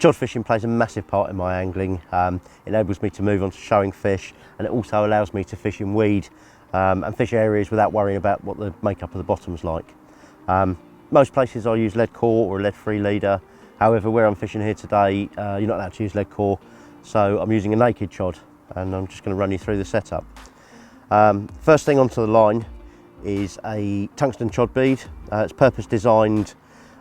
Chod fishing plays a massive part in my angling. It enables me to move on to showing fish, and it also allows me to fish in weed and fish areas without worrying about what the makeup of the bottom's like. Most places I use lead core or a lead-free leader. However, where I'm fishing here today, you're not allowed to use lead core, so I'm using a naked chod, and I'm just going to run you through the setup. First thing onto the line is a tungsten chod bead. It's purpose designed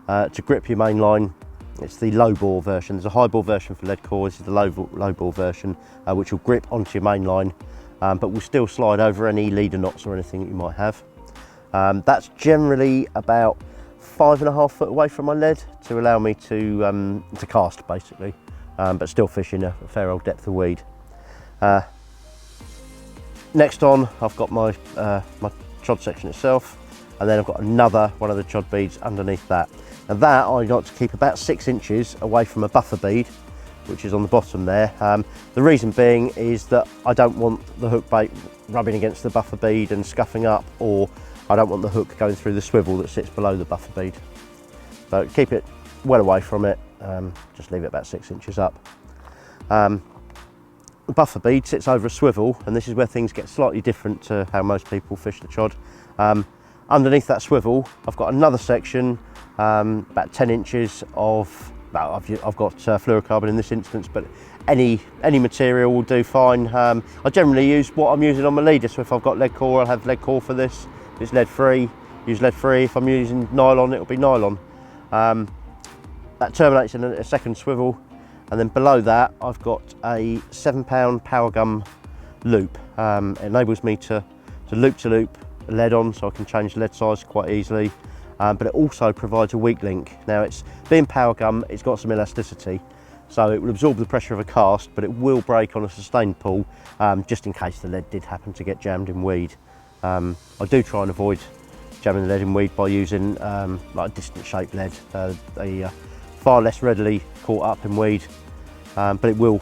to grip your main line. It's the low bore version. There's a high bore version for lead core. This is the low bore version, which will grip onto your main line, but will still slide over any leader knots or anything that you might have. That's generally about 5.5 foot away from my lead to allow me to cast, basically, but still fish in a fair old depth of weed. Next on, I've got my chod section itself, and then I've got another one of the chod beads underneath that. And that I like to keep about 6 inches away from a buffer bead, which is on the bottom there. The reason being is that I don't want the hook bait rubbing against the buffer bead and scuffing up, or I don't want the hook going through the swivel that sits below the buffer bead. So keep it well away from it, just leave it about 6 inches up. The buffer bead sits over a swivel, and this is where things get slightly different to how most people fish the chod. Underneath that swivel, I've got another section, about 10 inches of, well, I've got fluorocarbon in this instance, but any material will do fine. I generally use what I'm using on my leader, so if I've got lead core, I'll have lead core for this. If it's lead free, use lead free. If I'm using nylon, it'll be nylon. That terminates in a second swivel, and then below that I've got a 7-pound power gum loop. It enables me to loop lead on, so I can change the lead size quite easily. But it also provides a weak link. Now, it's being power gum, it's got some elasticity, so it will absorb the pressure of a cast, but it will break on a sustained pull, just in case the lead did happen to get jammed in weed. I do try and avoid jamming the lead in weed by using like a distant shaped lead. They are far less readily caught up in weed, but it will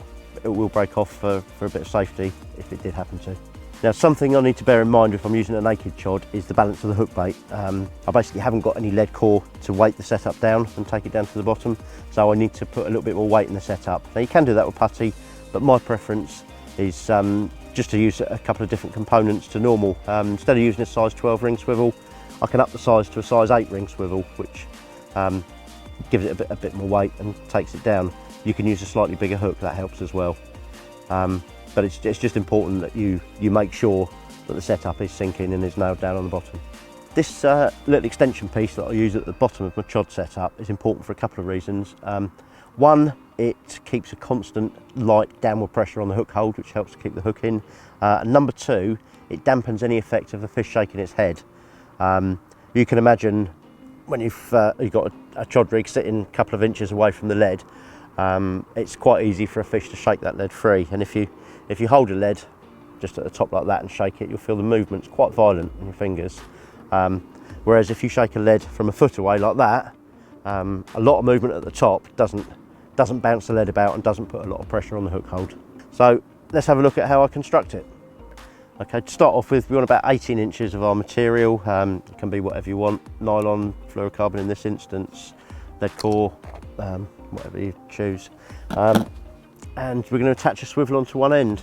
break off for a bit of safety if it did happen to. Now, something I need to bear in mind if I'm using a naked chod is the balance of the hook bait. I basically haven't got any lead core to weight the setup down and take it down to the bottom, so I need to put a little bit more weight in the setup. Now, you can do that with putty, but my preference is just to use a couple of different components to normal. Instead of using a size 12 ring swivel, I can up the size to a size 8 ring swivel, which gives it a bit more weight and takes it down. You can use a slightly bigger hook, that helps as well. But it's just important that you make sure that the setup is sinking and is nailed down on the bottom. This little extension piece that I use at the bottom of my chod setup is important for a couple of reasons. One, it keeps a constant light downward pressure on the hook hold, which helps to keep the hook in. And number two, it dampens any effect of the fish shaking its head. You can imagine when you've got a chod rig sitting a couple of inches away from the lead, it's quite easy for a fish to shake that lead free. And if you hold a lead just at the top like that and shake it, you'll feel the movement's quite violent in your fingers. Whereas if you shake a lead from a foot away like that, a lot of movement at the top doesn't bounce the lead about and doesn't put a lot of pressure on the hook hold. So let's have a look at how I construct it. Okay, to start off with, we want about 18 inches of our material. It can be whatever you want, nylon, fluorocarbon in this instance, lead core, whatever you choose. And we're going to attach a swivel onto one end.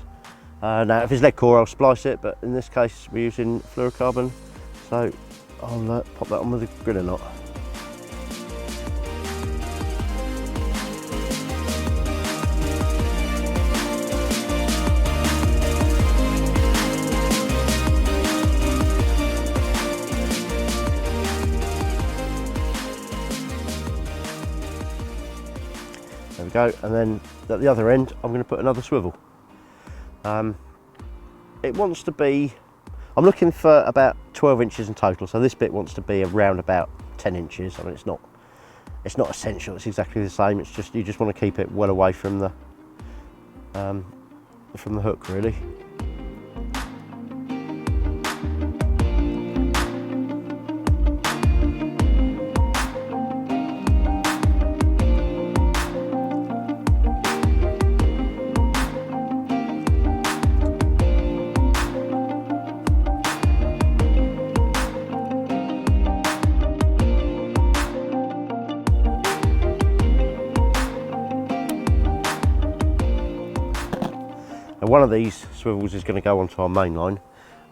Now, if it's lead core, I'll splice it, but in this case, we're using fluorocarbon, so I'll pop that on with a griller knot. There we go, and then at the other end I'm going to put another swivel. It wants to be, I'm looking for about 12 inches in total, so this bit wants to be around about 10 inches. I mean, it's not essential, it's exactly the same, it's just, you just want to keep it well away from the hook, really. Now one of these swivels is going to go onto our main line.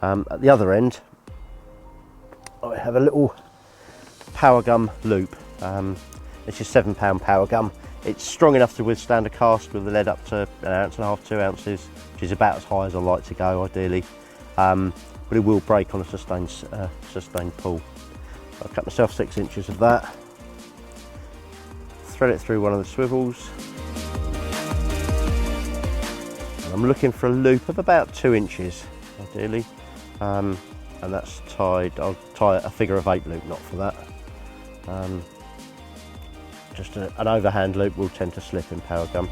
At the other end I have a little power gum loop. It's just £7 power gum. It's strong enough to withstand a cast with the lead up to 1.5 ounces, 2 ounces, which is about as high as I like to go ideally, but it will break on a sustained pull. I'll cut myself 6 inches of that, thread it through one of the swivels, and I'm looking for a loop of about 2 inches ideally, and that's tied. I'll tie a figure of 8 loop knot for that. Just an overhand loop will tend to slip in power gum.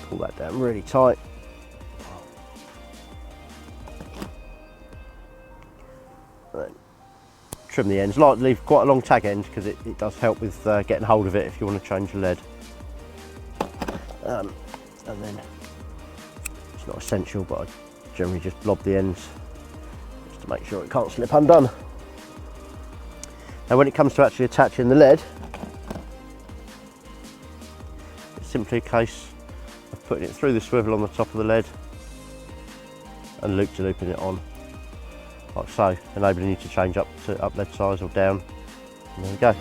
Pull that down really tight. Then trim the ends. Like leave quite a long tag end because it does help with getting hold of it if you want to change the lead. And then it's not essential, but I generally just blob the ends just to make sure it can't slip undone. Now when it comes to actually attaching the lead, it's simply a case of putting it through the swivel on the top of the lead and loop-to-looping it on, like so, enabling you to change up lead size or down. And there we go.